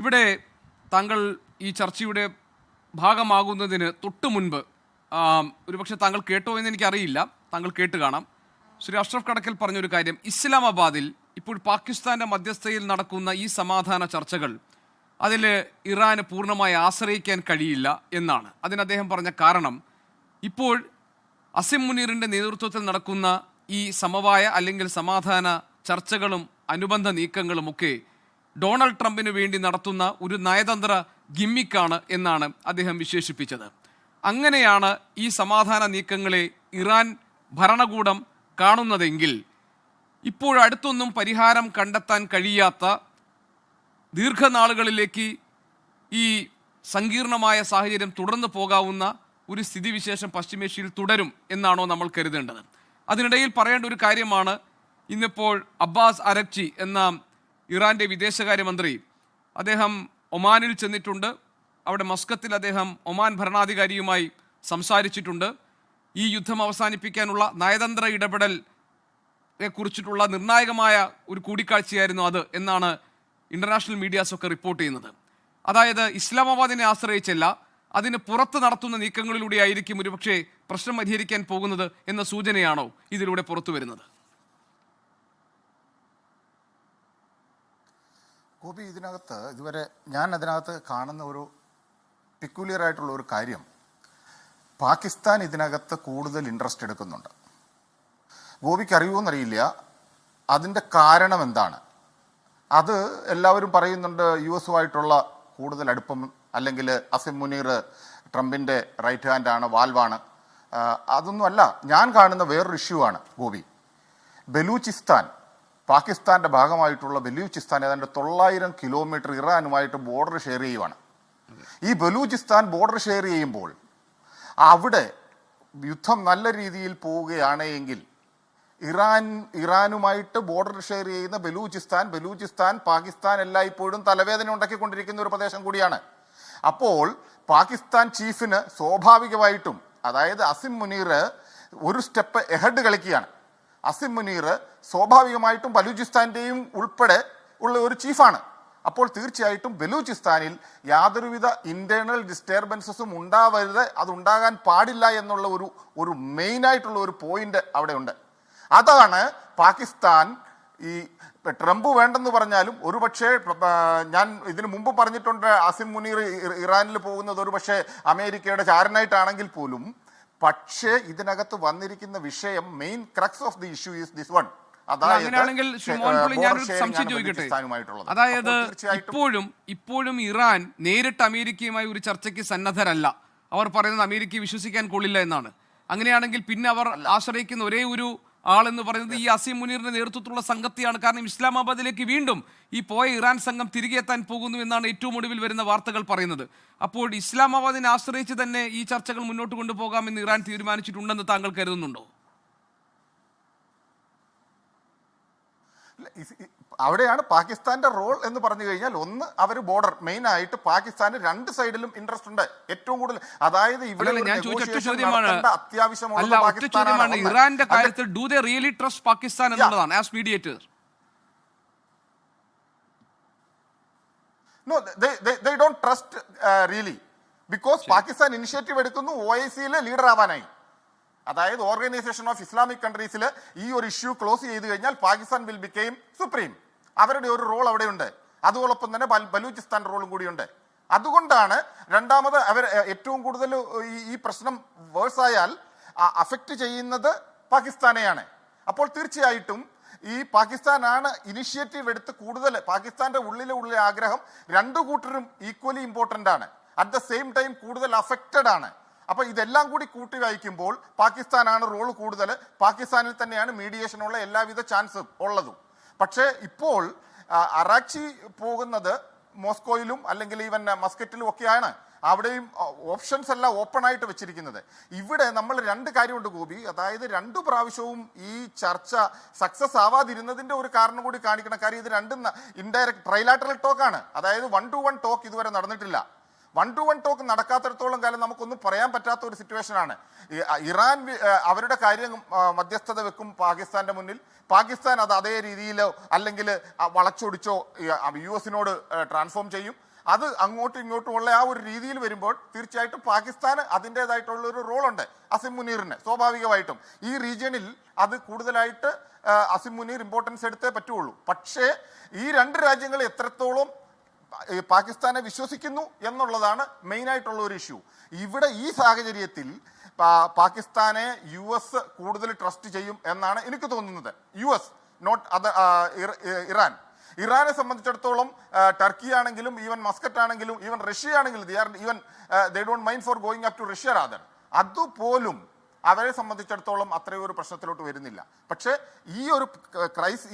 ഇവിടെ താങ്കൾ ഈ ചർച്ചയുടെ ഭാഗമാകുന്നതിന് തൊട്ടു മുൻപ് ഒരുപക്ഷെ താങ്കൾ കേട്ടോ എന്ന് എനിക്കറിയില്ല, താങ്കൾ കേട്ട് കാണാം. ശ്രീ അഷ്റഫ് കടക്കൽ പറഞ്ഞൊരു കാര്യം, ഇസ്ലാമാബാദിൽ ഇപ്പോൾ പാകിസ്ഥാന്റെ മധ്യസ്ഥയിൽ നടക്കുന്ന ഈ സമാധാന ചർച്ചകൾ അതിൽ ഇറാന് പൂർണ്ണമായി ആശ്രയിക്കാൻ കഴിയില്ല എന്നാണ്. അതിന് അദ്ദേഹം പറഞ്ഞ കാരണം, ഇപ്പോൾ അസിം മുനീറിൻ്റെ നേതൃത്വത്തിൽ നടക്കുന്ന ഈ സമവായ അല്ലെങ്കിൽ സമാധാന ചർച്ചകളും അനുബന്ധ നീക്കങ്ങളുമൊക്കെ ഡൊണാൾഡ് ട്രംപിന് വേണ്ടി നടത്തുന്ന ഒരു നയതന്ത്ര ഗിമ്മിക്കാണ് എന്നാണ് അദ്ദേഹം വിശേഷിപ്പിച്ചത്. അങ്ങനെയാണ് ഈ സമാധാന നീക്കങ്ങളെ ഇറാൻ ഭരണകൂടം കാണുന്നതെങ്കിൽ ഇപ്പോഴടുത്തൊന്നും പരിഹാരം കണ്ടെത്താൻ കഴിയാത്ത ദീർഘനാളുകളിലേക്ക് ഈ സങ്കീർണമായ സാഹചര്യം തുടർന്നു പോകാവുന്ന ഒരു സ്ഥിതിവിശേഷം പശ്ചിമേഷ്യയിൽ തുടരും എന്നാണോ നമ്മൾ കരുതേണ്ടത്? അതിനിടയിൽ പറയേണ്ട ഒരു കാര്യമാണ്, ഇന്നിപ്പോൾ അബ്ബാസ് അരക്ചി എന്ന ഇറാൻ്റെ വിദേശകാര്യമന്ത്രി അദ്ദേഹം ഒമാനിൽ ചെന്നിട്ടുണ്ട്. അവിടെ മസ്കത്തിൽ അദ്ദേഹം ഒമാൻ ഭരണാധികാരിയുമായി സംസാരിച്ചിട്ടുണ്ട്. ഈ യുദ്ധം അവസാനിപ്പിക്കാനുള്ള നയതന്ത്ര ഇടപെടലിനെ കുറിച്ചിട്ടുള്ള നിർണായകമായ ഒരു കൂടിക്കാഴ്ചയായിരുന്നു അത് എന്നാണ് ഇൻ്റർനാഷണൽ മീഡിയാസൊക്കെ റിപ്പോർട്ട് ചെയ്യുന്നത്. അതായത് ഇസ്ലാമാബാദിനെ ആശ്രയിച്ചല്ല, അതിന് പുറത്ത് നടത്തുന്ന നീക്കങ്ങളിലൂടെ ആയിരിക്കും ഒരുപക്ഷെ പ്രശ്നം പരിഹരിക്കാൻ പോകുന്നത് എന്ന സൂചനയാണോ ഇതിലൂടെ പുറത്തു വരുന്നത്? ഗോപി, ഇതുവരെ ഞാൻ അതിനകത്ത് കാണുന്ന ഒരു പിക്യുലിയറായിട്ടുള്ള ഒരു കാര്യം, പാകിസ്ഥാൻ ഇതിനകത്ത് കൂടുതൽ ഇൻട്രസ്റ്റ് എടുക്കുന്നുണ്ട്. ഗോപിക്ക് അറിയുമെന്നറിയില്ല അതിൻ്റെ കാരണം എന്താണ്. അത് എല്ലാവരും പറയുന്നുണ്ട്, US-ഉമായിട്ടുള്ള കൂടുതൽ അടുപ്പം, അല്ലെങ്കിൽ അസിം മുനീർ ട്രംപിൻ്റെ റൈറ്റ് ഹാൻഡാണ്, വാൽവാണ്. അതൊന്നുമല്ല. ഞാൻ കാണുന്ന വേറൊരു ഇഷ്യൂ ആണ് ഗോപി. ബലൂചിസ്ഥാൻ, പാകിസ്ഥാൻ്റെ ഭാഗമായിട്ടുള്ള ബലൂചിസ്ഥാൻ ഏതാണ്ട് 900 കിലോമീറ്റർ ഇറാനുമായിട്ട് ബോർഡർ ഷെയർ ചെയ്യുവാണ്. ഈ ബലൂചിസ്ഥാൻ ബോർഡർ ഷെയർ ചെയ്യുമ്പോൾ അവിടെ യുദ്ധം നല്ല രീതിയിൽ പോവുകയാണ് എങ്കിൽ ഇറാനുമായിട്ട് ബോർഡർ ഷെയർ ചെയ്യുന്ന ബലൂചിസ്ഥാൻ പാകിസ്ഥാൻ എല്ലായ്പ്പോഴും തലവേദന ഉണ്ടാക്കിക്കൊണ്ടിരിക്കുന്ന ഒരു പ്രദേശം കൂടിയാണ്. അപ്പോൾ പാകിസ്ഥാൻ ചീഫിന് സ്വാഭാവികമായിട്ടും, അതായത് അസിം മുനീർ ഒരു സ്റ്റെപ്പ് എഹഡ് കളിക്കുകയാണ്. അസിം മുനീർ സ്വാഭാവികമായിട്ടും ബലൂചിസ്ഥാൻ്റെയും ഉൾപ്പെടെ ഉള്ള ഒരു ചീഫാണ്. അപ്പോൾ തീർച്ചയായിട്ടും ബലൂചിസ്ഥാനിൽ യാതൊരുവിധ ഇന്റേണൽ ഡിസ്റ്റർബൻസസും ഉണ്ടാവരുത്, അതുണ്ടാകാൻ പാടില്ല എന്നുള്ള ഒരു മെയിനായിട്ടുള്ള ഒരു പോയിന്റ് അവിടെ ഉണ്ട്. അതാണ് പാകിസ്ഥാൻ ഈ ട്രംപ് വേണ്ടെന്ന് പറഞ്ഞാലും, ഒരുപക്ഷെ ഞാൻ ഇതിനു മുമ്പ് പറഞ്ഞിട്ടുണ്ട്, അസിം മുനീർ ഇറാനിൽ പോകുന്നത് ഒരുപക്ഷെ അമേരിക്കയുടെ ചാരനായിട്ടാണെങ്കിൽ പോലും, പക്ഷേ ഇതിനകത്ത് വന്നിരിക്കുന്ന വിഷയം, main crux of the issue is this one. അതായത് ഇപ്പോഴും ഇറാൻ നേരിട്ട് അമേരിക്കയുമായി ഒരു ചർച്ചയ്ക്ക് സന്നദ്ധരല്ല. അവർ പറയുന്നത് അമേരിക്കയെ വിശ്വസിക്കാൻ കൊള്ളില്ല എന്നാണ്. അങ്ങനെയാണെങ്കിൽ പിന്നെ അവർ ആശ്രയിക്കുന്ന ഒരേ ഒരു ആളെന്ന് പറയുന്നത് ഈ അസിം മുനീറിന്റെ നേതൃത്വത്തിലുള്ള സംഘത്തെയാണ്. കാരണം ഇസ്ലാമാബാദിലേക്ക് വീണ്ടും ഈ പോയ ഇറാൻ സംഘം തിരികെ എത്താൻ പോകുന്നു എന്നാണ് ഏറ്റവും ഒടുവിൽ വരുന്ന വാർത്തകൾ പറയുന്നത്. അപ്പോൾ ഇസ്ലാമാബാദിനെ ആശ്രയിച്ച് തന്നെ ഈ ചർച്ചകൾ മുന്നോട്ട് കൊണ്ടുപോകാമെന്ന് ഇറാൻ തീരുമാനിച്ചിട്ടുണ്ടെന്ന് താങ്കൾ കരുതുന്നുണ്ടോ? അവിടെയാണ് പാകിസ്ഥാന്റെ റോൾ എന്ന് പറഞ്ഞു കഴിഞ്ഞാൽ, ഒന്ന്, അവർ ബോർഡർ മെയിൻ ആയിട്ട് പാകിസ്ഥാന് രണ്ട് സൈഡിലും ഇൻട്രസ്റ്റ് ഉണ്ട് ഏറ്റവും കൂടുതൽ. അതായത് ഇവിടെ അത്യാവശ്യമാണ് ഇറാന്റെ കാര്യത്തിൽ do they really trust Pakistan എന്നുള്ളതാണ് as mediator. No, they don't trust really, because Pakistan initiative എടുക്കുന്നു OIC-യിലെ ലീഡർ ആവാനായി. അതായത് ഓർഗനൈസേഷൻ ഓഫ് ഇസ്ലാമിക് കൺട്രീസിൽ ഈ ഒരു ഇഷ്യൂ ക്ലോസ് ചെയ്ത് കഴിഞ്ഞാൽ പാകിസ്ഥാൻ വിൽ ബിക്കെയിം സുപ്രീം. അവരുടെ ഒരു റോൾ അവിടെയുണ്ട്. അതോടൊപ്പം തന്നെ ബലൂചിസ്ഥാൻ റോളും കൂടിയുണ്ട്. അതുകൊണ്ടാണ് രണ്ടാമത് അവർ ഏറ്റവും കൂടുതൽ ഈ പ്രശ്നം വേഴ്സായാൽ അഫക്റ്റ് ചെയ്യുന്നത് പാകിസ്ഥാനെയാണ്. അപ്പോൾ തീർച്ചയായിട്ടും ഈ പാകിസ്ഥാനാണ് ഇനിഷ്യേറ്റീവ് എടുത്ത് കൂടുതൽ, പാകിസ്ഥാന്റെ ഉള്ളിലെ ആഗ്രഹം രണ്ടു കൂട്ടരും ഈക്വലി ഇമ്പോർട്ടൻ്റ് ആണ്, അറ്റ് ദ സെയിം ടൈം കൂടുതൽ അഫക്റ്റഡ് ആണ്. അപ്പൊ ഇതെല്ലാം കൂടി കൂട്ടി വായിക്കുമ്പോൾ പാകിസ്ഥാനാണ് റോൾ കൂടുതൽ, പാകിസ്ഥാനിൽ തന്നെയാണ് മീഡിയേഷനുള്ള എല്ലാവിധ ചാൻസും ഉള്ളതും. പക്ഷേ ഇപ്പോൾ അറാക്ചി പോകുന്നത് മോസ്കോയിലും അല്ലെങ്കിൽ ഈവൻ മസ്കറ്റിലും ഒക്കെയാണ്. അവിടെയും ഓപ്ഷൻസ് എല്ലാം ഓപ്പൺ ആയിട്ട് വെച്ചിരിക്കുന്നത്. ഇവിടെ നമ്മൾ രണ്ട് കാര്യമുണ്ട് ഗോപി. അതായത് രണ്ടു പ്രാവശ്യവും ഈ ചർച്ച സക്സസ് ആവാതിരുന്നതിന്റെ ഒരു കാരണം കൂടി കാണിക്കണം. കാര്യം ഇത് രണ്ടും ഇൻഡയറക്റ്റ് ട്രൈലാറ്ററൽ ടോക്കാണ്. അതായത് 1-to-1 ടോക്ക് ഇതുവരെ നടന്നിട്ടില്ല. 1-to-1 ടോക്ക് നടക്കാത്തിടത്തോളം കാലം നമുക്കൊന്നും പറയാൻ പറ്റാത്ത ഒരു സിറ്റുവേഷനാണ്. ഇറാൻ അവരുടെ കാര്യം മധ്യസ്ഥത വെക്കും പാകിസ്ഥാന്റെ മുന്നിൽ. പാകിസ്ഥാൻ അത് അതേ രീതിയിലോ അല്ലെങ്കിൽ വളച്ചൊടിച്ചോ US-നോട് ട്രാൻസ്ഫോം ചെയ്യും. അത് അങ്ങോട്ടും ഇങ്ങോട്ടുമുള്ള ആ ഒരു രീതിയിൽ വരുമ്പോൾ തീർച്ചയായിട്ടും പാകിസ്ഥാന് അതിൻ്റെതായിട്ടുള്ള ഒരു റോളുണ്ട്. അസിം മുനീറിന് സ്വാഭാവികമായിട്ടും ഈ റീജിയണിൽ അത് കൂടുതലായിട്ട് അസിം മുനീർ ഇമ്പോർട്ടൻസ് എടുത്തേ പറ്റുള്ളൂ. പക്ഷേ ഈ രണ്ട് രാജ്യങ്ങൾ എത്രത്തോളം പാകിസ്ഥാനെ വിശ്വസിക്കുന്നു എന്നുള്ളതാണ് മെയിനായിട്ടുള്ള ഒരു ഇഷ്യൂ. ഇവിടെ ഈ സാഹചര്യത്തിൽ പാകിസ്ഥാനെ US കൂടുതൽ ട്രസ്റ്റ് ചെയ്യും എന്നാണ് എനിക്ക് തോന്നുന്നത്. US, നോട്ട് അത് ഇറാനെ സംബന്ധിച്ചിടത്തോളം ടർക്കി ആണെങ്കിലും ഈവൻ മസ്കറ്റ് ആണെങ്കിലും ഈവൻ റഷ്യ ആണെങ്കിലും they don't mind for going up to Russia rather. അതുപോലും അവരെ സംബന്ധിച്ചിടത്തോളം അത്രയും ഒരു പ്രശ്നത്തിലോട്ട് വരുന്നില്ല. പക്ഷേ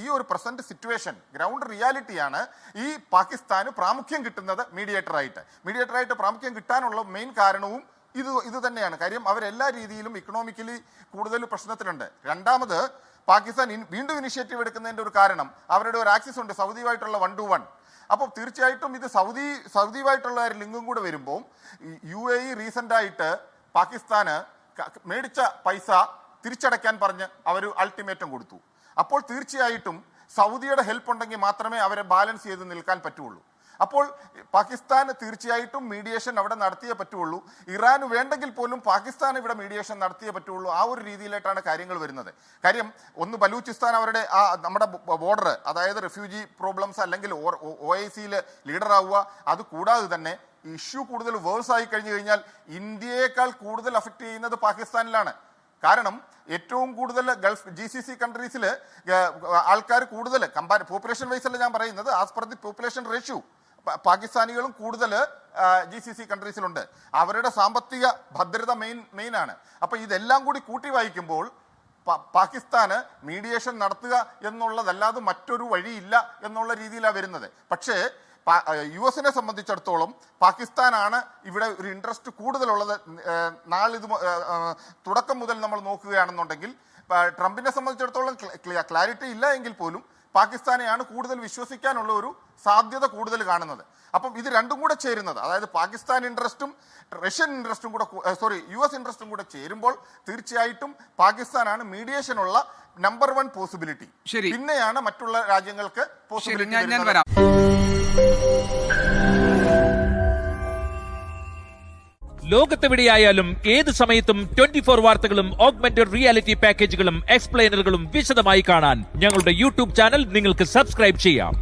ഈ ഒരു പ്രസന്റ് സിറ്റുവേഷൻ ഗ്രൗണ്ട് റിയാലിറ്റിയാണ് ഈ പാകിസ്ഥാന് പ്രാമുഖ്യം കിട്ടുന്നത് മീഡിയേറ്ററായിട്ട് പ്രാമുഖ്യം കിട്ടാനുള്ള മെയിൻ കാരണവും ഇത് തന്നെയാണ്. കാര്യം അവരെല്ലാ രീതിയിലും ഇക്കണോമിക്കലി കൂടുതൽ പ്രശ്നത്തിലുണ്ട്. രണ്ടാമത് പാകിസ്ഥാൻ വീണ്ടും ഇനിഷ്യേറ്റീവ് എടുക്കുന്നതിൻ്റെ ഒരു കാരണം അവരുടെ ഒരു ആക്സിസ് ഉണ്ട് സൗദിയുമായിട്ടുള്ള 1-to-1. അപ്പോൾ തീർച്ചയായിട്ടും ഇത് സൗദിയുമായിട്ടുള്ള ഒരു ലിങ്കും കൂടെ വരുമ്പോൾ UAE റീസെൻ്റായിട്ട് പാകിസ്ഥാന് മേടിച്ച പൈസ തിരിച്ചടയ്ക്കാൻ പറഞ്ഞ് അവർ അൾട്ടിമേറ്റം കൊടുത്തു. അപ്പോൾ തീർച്ചയായിട്ടും സൗദിയുടെ ഹെൽപ്പ് ഉണ്ടെങ്കിൽ മാത്രമേ അവരെ ബാലൻസ് ചെയ്ത് നിൽക്കാൻ പറ്റുള്ളൂ. അപ്പോൾ പാകിസ്ഥാൻ തീർച്ചയായിട്ടും മീഡിയേഷൻ അവിടെ നടത്തിയേ പറ്റുള്ളൂ. ഇറാന് വേണ്ടെങ്കിൽ പോലും പാകിസ്ഥാൻ ഇവിടെ മീഡിയേഷൻ നടത്തിയേ പറ്റുള്ളൂ. ആ ഒരു രീതിയിലായിട്ടാണ് കാര്യങ്ങൾ വരുന്നത്. കാര്യം ഒന്ന് ബലൂചിസ്ഥാൻ അവരുടെ നമ്മുടെ ബോർഡർ, അതായത് റിഫ്യൂജി പ്രോബ്ലംസ് അല്ലെങ്കിൽ OIC-യിൽ ലീഡറാവുക, അത് കൂടാതെ തന്നെ ഇഷ്യൂ കൂടുതൽ വേഴ്സ് ആയി കഴിഞ്ഞു കഴിഞ്ഞാൽ ഇന്ത്യയേക്കാൾ കൂടുതൽ അഫക്റ്റ് ചെയ്യുന്നത് പാകിസ്ഥാനിലാണ്. കാരണം ഏറ്റവും കൂടുതൽ ഗൾഫ് GCC കൺട്രീസിൽ ആൾക്കാർ കൂടുതൽ പോപ്പുലേഷൻ വൈസ് അല്ല ഞാൻ പറയുന്നത്, as per the population ratio പാകിസ്ഥാനികളും കൂടുതൽ GCC കൺട്രീസിലുണ്ട്. അവരുടെ സാമ്പത്തിക ഭദ്രത മെയിൻ ആണ്. അപ്പോൾ ഇതെല്ലാം കൂടി കൂട്ടി വായിക്കുമ്പോൾ പാകിസ്ഥാന് മീഡിയേഷൻ നടത്തുക എന്നുള്ളതല്ലാതെ മറ്റൊരു വഴിയില്ല എന്നുള്ള രീതിയിലാണ് വരുന്നത്. പക്ഷേ US-നെ സംബന്ധിച്ചിടത്തോളം പാകിസ്ഥാനാണ് ഇവിടെ ഒരു ഇൻട്രസ്റ്റ് കൂടുതലുള്ളത്. തുടക്കം മുതൽ നമ്മൾ നോക്കുകയാണെന്നുണ്ടെങ്കിൽ ട്രംപിനെ സംബന്ധിച്ചിടത്തോളം ക്ലാരിറ്റി ഇല്ല എങ്കിൽ പോലും പാകിസ്ഥാനെയാണ് കൂടുതൽ വിശ്വസിക്കാനുള്ള ഒരു സാധ്യത കൂടുതൽ കാണുന്നത്. അപ്പം ഇത് രണ്ടും കൂടെ ചേരുന്നത്, അതായത് പാകിസ്ഥാൻ ഇൻട്രസ്റ്റും റഷ്യൻ ഇൻട്രസ്റ്റും കൂടെ US ഇൻട്രസ്റ്റും കൂടെ ചേരുമ്പോൾ തീർച്ചയായിട്ടും പാകിസ്ഥാനാണ് മീഡിയേഷനുള്ള നമ്പർ 1 പോസിബിലിറ്റി. പിന്നെയാണ് മറ്റുള്ള രാജ്യങ്ങൾക്ക് പോസിബിലിറ്റി. ലോകത്തെവിടെയായാലും ഏത് സമയത്തും 24 വാർത്തകളും ഓഗ്മെന്റഡ് റിയാലിറ്റി പാക്കേജുകളും എക്സ്പ്ലെയിനറുകളും വിശദമായി കാണാൻ ഞങ്ങളുടെ YouTube ചാനൽ നിങ്ങൾക്ക് സബ്സ്ക്രൈബ് ചെയ്യാം.